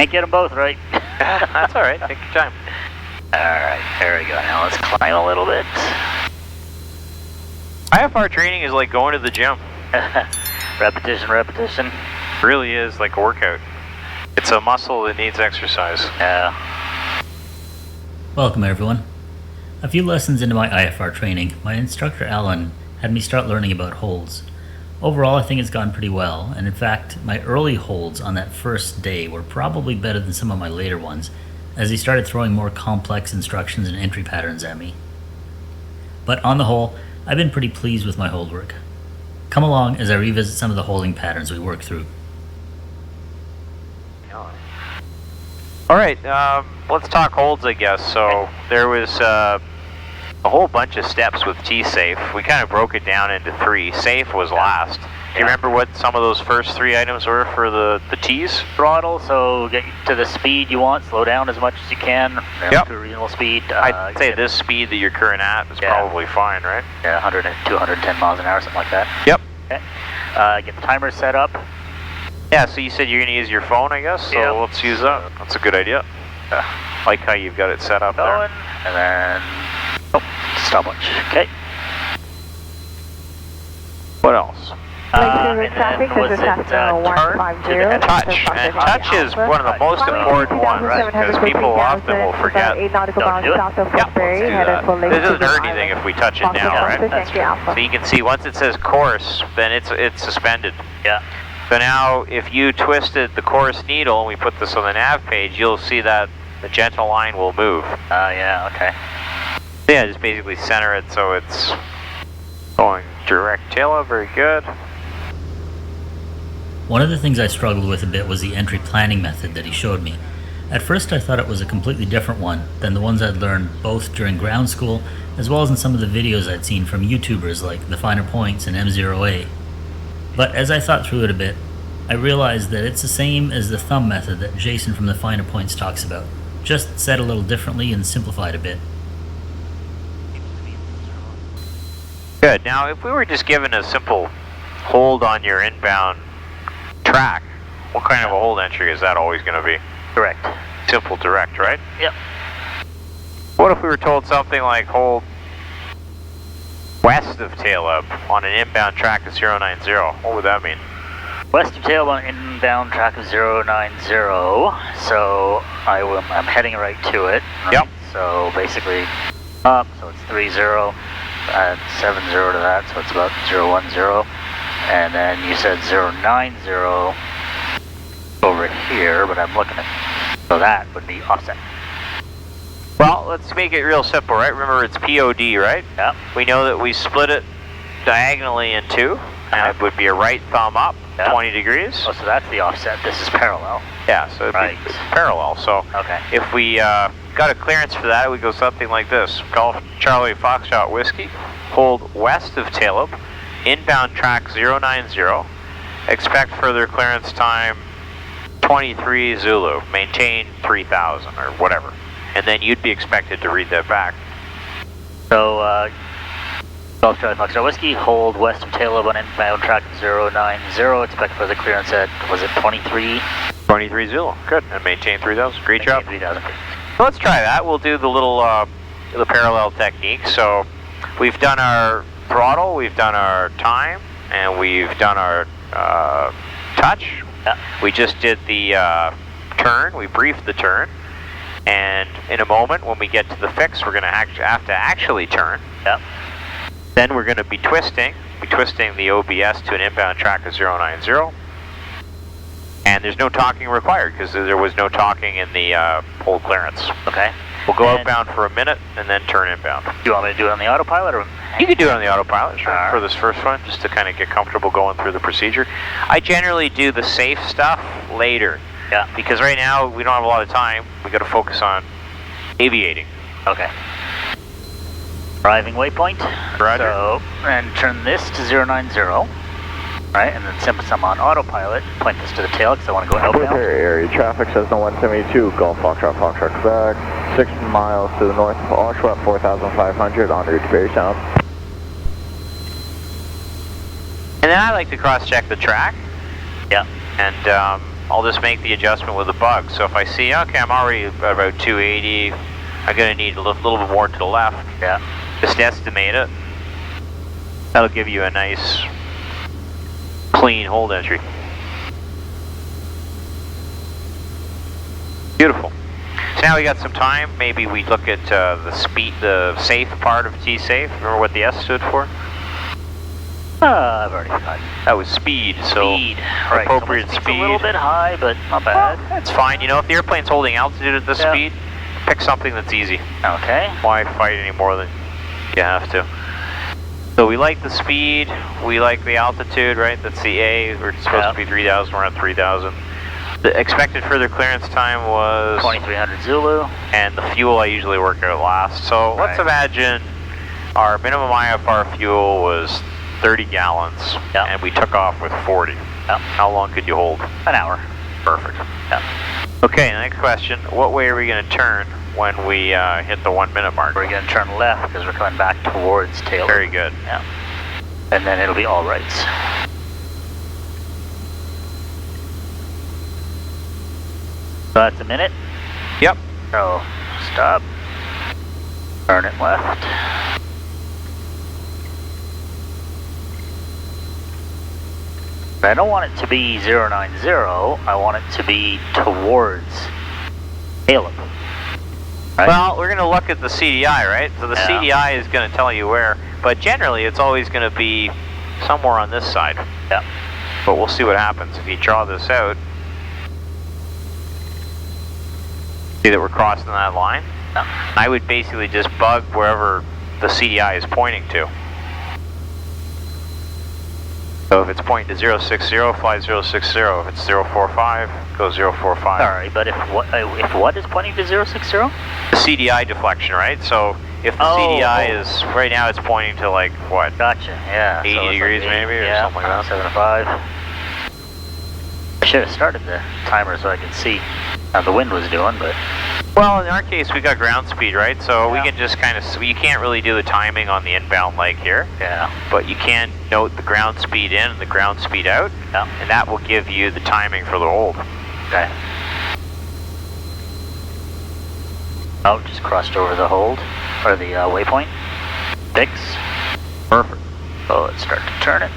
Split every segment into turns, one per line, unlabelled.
Can't get them both right.
That's all right. Take your time.
All right, there we go. Now let's climb a little bit.
IFR training is like going to the gym.
Repetition, repetition.
It really is like a workout. It's a muscle that needs exercise.
Yeah.
Welcome everyone. A few lessons into my IFR training, my instructor Allan had me start learning about holds. Overall, I think it's gone pretty well, and in fact, my early holds on that first day were probably better than some of my later ones, as he started throwing more complex instructions and entry patterns at me. But on the whole, I've been pretty pleased with my hold work. Come along as I revisit some of the holding patterns we worked through.
All right, let's talk holds, I guess. So there was a whole bunch of steps with T-safe. We kind of broke it down into 3. Safe was last. Do you remember what some of those first 3 items were for the T's?
Throttle, so get to the speed you want, slow down as much as you can, to a reasonable speed.
I'd say this speed that you're current at is probably fine, right?
Yeah, 100 to 210 miles an hour, something like that.
Yep.
Okay. Get the timer set up.
Yeah, so you said you're going to use your phone, I guess, so let's use that. That's a good idea. Like how you've got it set up there.
And then, stopwatch. Okay.
What else?
And then was it turn to the head?
Touch. And touch is one of the most important ones, because people often will forget.
Don't do it.
This doesn't hurt anything if we touch it now, right?
That's true.
So you can see once it says course, then it's suspended.
Yeah.
So now if you twisted the course needle, and we put this on the nav page, you'll see that the gentle line will move.
Yeah, okay.
Yeah, just basically center it so it's going direct tail up. Very good.
One of the things I struggled with a bit was the entry planning method that he showed me. At first I thought it was a completely different one than the ones I'd learned both during ground school as well as in some of the videos I'd seen from YouTubers like The Finer Points and M0A. But as I thought through it a bit, I realized that it's the same as the thumb method that Jason from The Finer Points talks about, just said a little differently and simplified a bit.
Good. Now if we were just given a simple hold on your inbound track, what kind of a hold entry is that always going to be?
Direct.
Simple direct, right?
Yep.
What if we were told something like hold west of tail up on an inbound track of 090? What would that mean?
West of tail on inbound track of 090, so I'm heading right to it. Right?
Yep.
So basically up, so it's 30, add 70 to that, so it's about 010. And then you said 090 over here, but I'm looking at, so that would be offset.
Well, let's make it real simple, right? Remember, it's POD, right?
Yep.
We know that we split it diagonally in 2, and it would be a right thumb up, 20 degrees.
Oh, so that's the offset. This is parallel.
Yeah, so it'd be parallel. So if we got a clearance for that, we go something like this. Golf Charlie Foxtrot Whiskey, hold west of tail up, inbound track 090, expect further clearance time 23 Zulu, maintain 3000 or whatever. And then you'd be expected to read that back.
So, Golf Charlie Foxtrot Whiskey, hold west of tail up on inbound track 090, expect further clearance at, was it 23?
23 Zulu, good, and maintain 3000, great job.
3000.
So let's try that. We'll do the little, the parallel technique. So we've done our throttle, we've done our time, and we've done our touch.
Yeah.
We just did the turn, we briefed the turn, and in a moment when we get to the fix, we're going to have to actually turn.
Yeah.
Then we're going to be twisting the OBS to an inbound track of 090, and there's no talking required because there was no talking in the hold clearance.
Okay.
We'll go outbound for a minute and then turn inbound.
Do you want me to do it on the autopilot or?
You can do it on the autopilot, sure, for this first one, just to kind of get comfortable going through the procedure. I generally do the safe stuff later.
Yeah.
Because right now we don't have a lot of time. We got to focus on aviating.
Okay. Arriving waypoint.
Roger.
So, and turn this to 090. Right, and then since I'm on autopilot, point this to the tail because I want to go outbound.
Area traffic says no 172, Golf Foxtrot, Quebec, 6 miles to the north of Oshawa, 4,500 en route to Barrie Sound.
And then I like to cross-check the track.
Yeah.
And I'll just make the adjustment with the bug. So if I see, okay, I'm already about 280, I'm going to need a little bit more to the left.
Yeah.
Just estimate it. That'll give you a nice, clean hold entry. Beautiful. So now we got some time. Maybe we look at the speed, the safe part of T-safe. Remember what the S stood for?
I've already forgotten.
That was speed. So
Speed, right.
appropriate
So
speed.
a little bit high, but not bad.
Well, that's fine. You know, if the airplane's holding altitude at this
Yeah.
speed, pick something that's easy.
Okay.
Why fight any more than you have to? So we like the speed, we like the altitude, right? That's the A. We're supposed to be 3,000, we're at 3,000. The expected further clearance time was
2300 Zulu.
And the fuel I usually work out last. So let's imagine our minimum IFR fuel was 30 gallons, and we took off with 40. How long could you hold?
An hour.
Perfect. Okay, next question. What way are we going to turn when we hit the 1 minute mark?
We're going to turn left because we're coming back towards Taylor.
Very good.
Yeah. And then it'll be all rights. So that's a minute.
Yep.
So stop. Turn it left. I don't want it to be 090, I want it to be towards Caleb. Right?
Well, we're going to look at the CDI, right? So the CDI is going to tell you where, but generally it's always going to be somewhere on this side.
Yeah.
But we'll see what happens. If you draw this out, see that we're crossing that line?
Yeah.
I would basically just bug wherever the CDI is pointing to. So if it's pointing to 060, fly 060. If it's 045, go 045.
Alright, but if what is pointing to 060?
The CDI deflection, right? So if the CDI is, right now it's pointing to like, what?
Gotcha, yeah.
80 degrees like maybe, or something like that?
75. I should have started the timer so I could see how the wind was doing, but...
Well, in our case, we got ground speed, right? So we can just kind of, you can't really do the timing on the inbound leg here.
Yeah.
But you can note the ground speed in and the ground speed out.
Yeah.
And that will give you the timing for the hold.
Okay. Oh, just crossed over the hold, or the waypoint. Fix.
Perfect.
So let's start to turn it.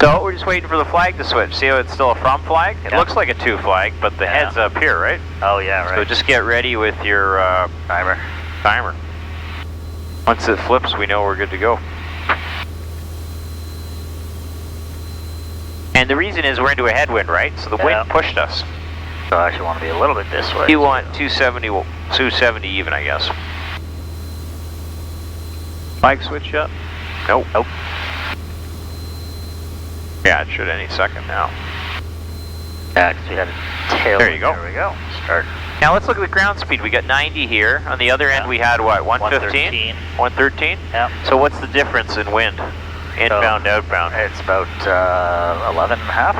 So we're just waiting for the flag to switch. See how it's still a from flag? It looks like a to flag, but the head's up here, right?
Oh yeah, right.
So just get ready with your timer. Once it flips, we know we're good to go. And the reason is we're into a headwind, right? So the wind pushed us.
So I actually want to be a little bit this way.
You want 270 even, I guess. Flag switch up? Nope.
Nope.
Yeah, it should any second now.
Yeah, because we had a tail.
There you go.
There we go. Start.
Now let's look at the ground speed. We got 90 here. On the other end, we had what? 115? 113?
Yeah.
So what's the difference in wind? Inbound, outbound?
It's about 11 and a half.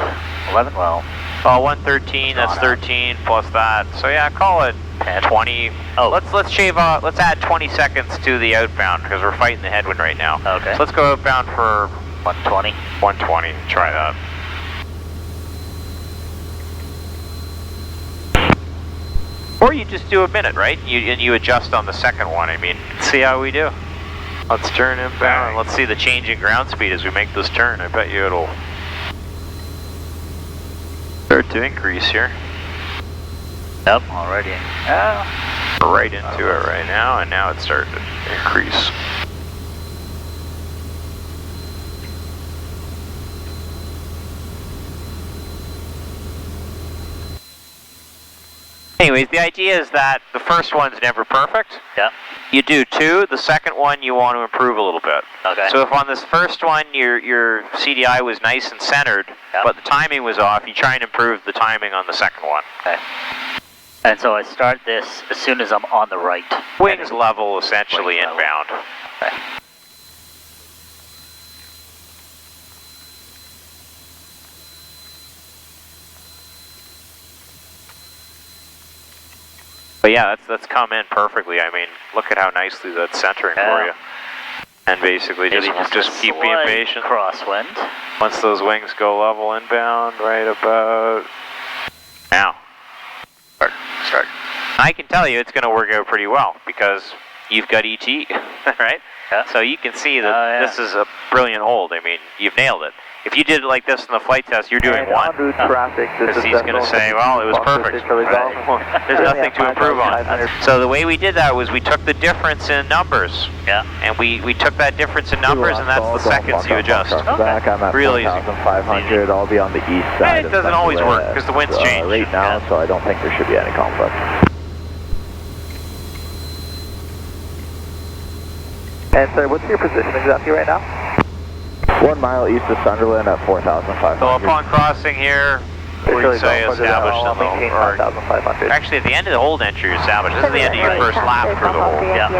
11, well.
Oh, 113, that's 13 plus that. So yeah, call it 20. Oh, let's shave off, let's add 20 seconds to the outbound because we're fighting the headwind right now.
Okay.
So let's go outbound for
120.
120, try that. Or you just do a minute, right? And you adjust on the second one. I mean, see how we do. Let's turn inbound and let's see the change in ground speed as we make this turn. I bet you it'll start to increase here.
Yep, already.
We're right into it right now, and now it's starting to increase. Anyways, the idea is that the first one's never perfect.
Yeah.
You do two. The second one you want to improve a little bit.
Okay.
So if on this first one your CDI was nice and centered, but the timing was off, you try and improve the timing on the second one.
Okay. And so I start this as soon as I'm on the right.
Wings level, essentially inbound.
Okay.
But yeah, that's come in perfectly. I mean, look at how nicely that's centering for you. And basically just keep being patient.
Crosswind.
Once those wings go level inbound, right about now.
Start.
I can tell you it's going to work out pretty well because you've got ET, right?
Yeah.
So you can see that this is a brilliant hold. I mean, you've nailed it. If you did it like this in the flight test, you're doing one. Because he's going to say, well, it was perfect. Right. There's nothing to improve on. So the way we did that was we took the difference in numbers.
Yeah.
And we took that difference in numbers, and that's the seconds you adjust.
Back, I'm at
Real easy.
4,500. I'll be on the east side.
And it doesn't always work because the winds change.
Right now, so I don't think there should be any conflict.
And sir, what's your position exactly right now?
1 mile east of Sunderland at 4,500.
So upon crossing here, we say established in the or actually at the end of the hold entry, you're established. This is the end of your first lap for the hold.
Yeah.
The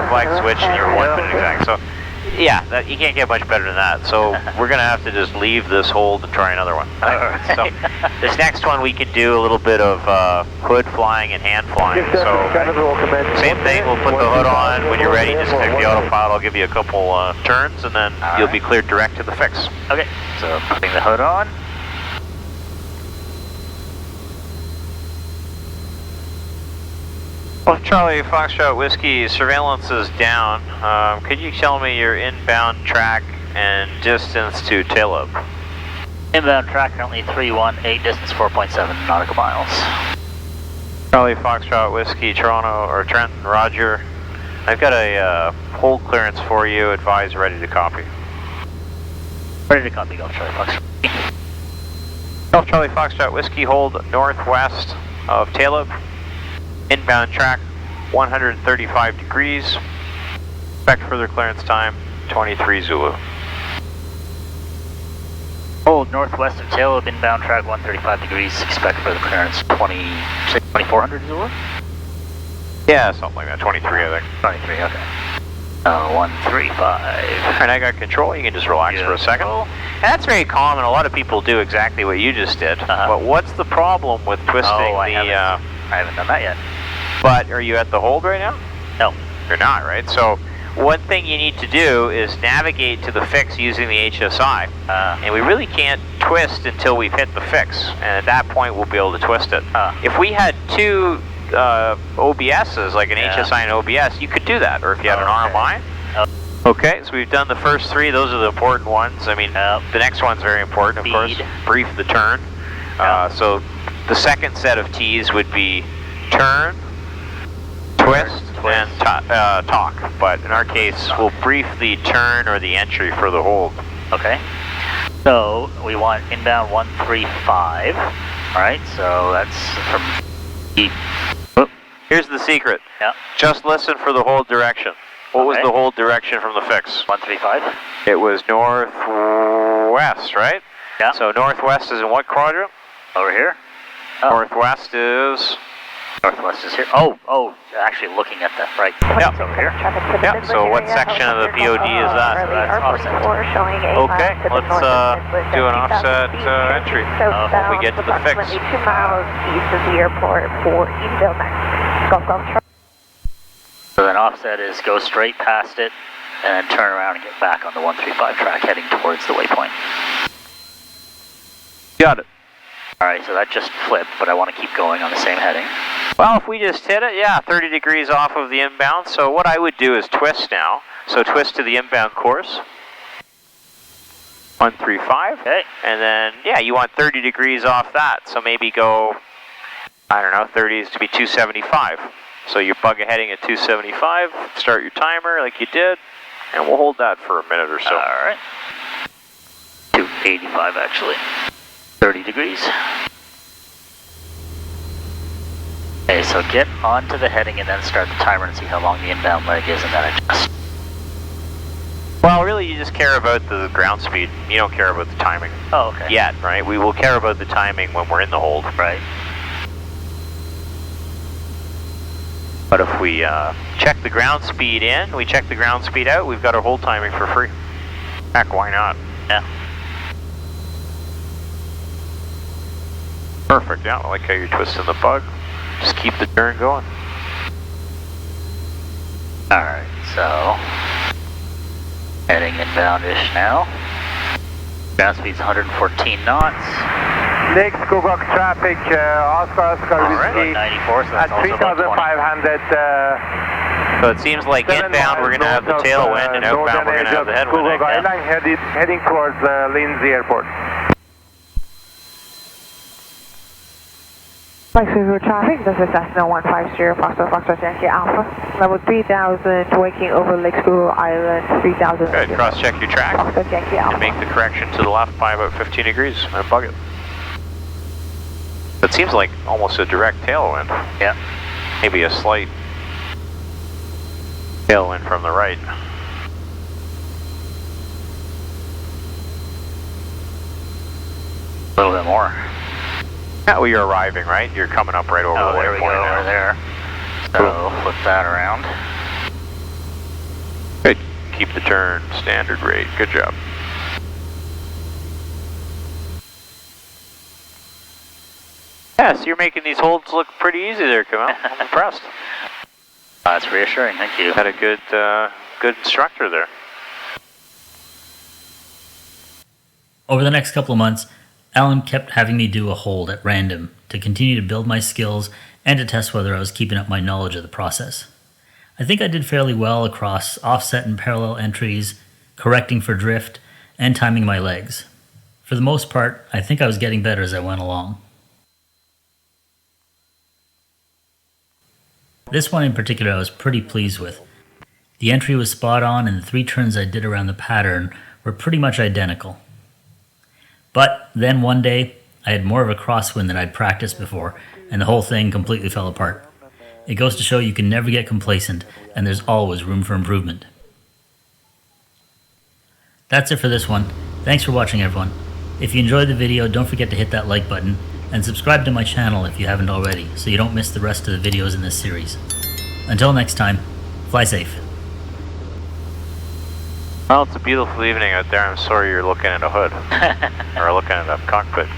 flag switch and you're 1 minute exact. So yeah, you can't get much better than that. So we're going to have to just leave this hold and try another one. So this next one we can do a little bit of hood flying and hand flying. So same thing, we'll put the hood on. When you're ready, just click the autopilot. I'll give you a couple turns and then you'll be cleared direct to the fix.
Okay, so putting the hood on.
Well, Charlie Foxtrot Whiskey, surveillance is down. Could you tell me your inbound track and distance to Taleb?
Inbound track currently 318, distance 4.7 nautical miles.
Charlie Foxtrot Whiskey, Toronto, or Trenton, Roger. I've got a hold clearance for you, advise ready to copy.
Ready to copy, Golf Charlie Foxtrot.
Golf Charlie Foxtrot Whiskey, hold northwest of Taleb. Inbound track 135 degrees. Expect further clearance time 23 Zulu.
Hold northwest of Taleb, inbound track 135 degrees. Expect further clearance 2400 Zulu?
Yeah, something like that. 23, I think.
23, okay. 135.
And I got control. You can just relax for a second. And that's very common. A lot of people do exactly what you just did. But what's the problem with twisting
I haven't done that yet.
But are you at the hold right now?
No.
You're not, right? So one thing you need to do is navigate to the fix using the HSI. And we really can't twist until we've hit the fix. And at that point, we'll be able to twist it. If we had two OBSs, like an HSI and OBS, you could do that. Or if you had an RMI. Okay, so we've done the first three. Those are the important ones. I mean, the next one's very important, of course. Brief the turn. So the second set of T's would be turn, twist, and talk. But in our case, we'll brief the turn or the entry for the hold.
Okay. So we want inbound 135. All right. So that's from the.
Here's the secret.
Yeah.
Just listen for the hold direction. What was the hold direction from the fix?
135.
It was northwest, right?
Yeah.
So northwest is in what quadrant?
Over here.
Northwest is.
Northwest is here. Oh, actually looking at the right.
Yeah.
It's over here.
Yeah, so what section of the POD is that?
So that's offset.
Okay, let's do an offset entry when we get to the fix.
2 miles east of the airport for Edenville next. Golf.
So then offset is go straight past it and then turn around and get back on the 135 track heading towards the waypoint.
Got it.
Alright, so that just flipped, but I want to keep going on the same heading.
Well, if we just hit it, 30 degrees off of the inbound. So what I would do is twist now. So twist to the inbound course. 135.
Okay.
And then, you want 30 degrees off that. So maybe go, I don't know, 30 is to be 275. So you bug a heading at 275, start your timer like you did, and we'll hold that for a minute or so.
Alright. 285 actually. 30 degrees. Okay, so get onto the heading and then start the timer and see how long the inbound leg is and then adjust.
Well, really you just care about the ground speed. You don't care about the timing.
Oh, okay.
Yet, right? We will care about the timing when we're in the hold.
Right.
But if we check the ground speed in, we check the ground speed out, we've got our hold timing for free. Heck, why not?
Yeah.
Perfect, I like how you're twisting the bug. Just keep the turn going.
Alright, so heading inbound-ish now. Ground speed's 114 knots.
Next Google traffic, Oscar Whiskey
94, so that's
at 3,500.
So it seems like inbound we're going to have the tailwind, and outbound we're going to have the headwind.
Google Island heading towards Lindsay Airport.
Flight traffic, this is Cessna 150, Foxtrot Yankee Alpha. Level 3000, waking over Lake School Island, 3000.
Good, cross-check your track,
Foxtrot Yankee Alpha.
and make the correction to the left by about 15 degrees, and bug it. It seems like almost a direct tailwind.
Yeah.
Maybe a slight tailwind from the right.
A little bit more.
Yeah, well, you're arriving, right? You're coming up right over the
there we go,
waypoint now.
over there. So flip that around.
Good. Keep the turn standard rate. Good job. Yeah, so you're making these holds look pretty easy there, Kamal. I'm impressed.
That's reassuring, thank you.
Had a good, good instructor there.
Over the next couple of months, Allan kept having me do a hold at random to continue to build my skills and to test whether I was keeping up my knowledge of the process. I think I did fairly well across offset and parallel entries, correcting for drift, and timing my legs. For the most part, I think I was getting better as I went along. This one in particular I was pretty pleased with. The entry was spot on and the 3 turns I did around the pattern were pretty much identical. But then one day, I had more of a crosswind than I'd practiced before, and the whole thing completely fell apart. It goes to show you can never get complacent, and there's always room for improvement. That's it for this one. Thanks for watching, everyone. If you enjoyed the video, don't forget to hit that like button, and subscribe to my channel if you haven't already, so you don't miss the rest of the videos in this series. Until next time, fly safe.
Well, it's a beautiful evening out there. I'm sorry you're looking at a hood. Or looking at a cockpit.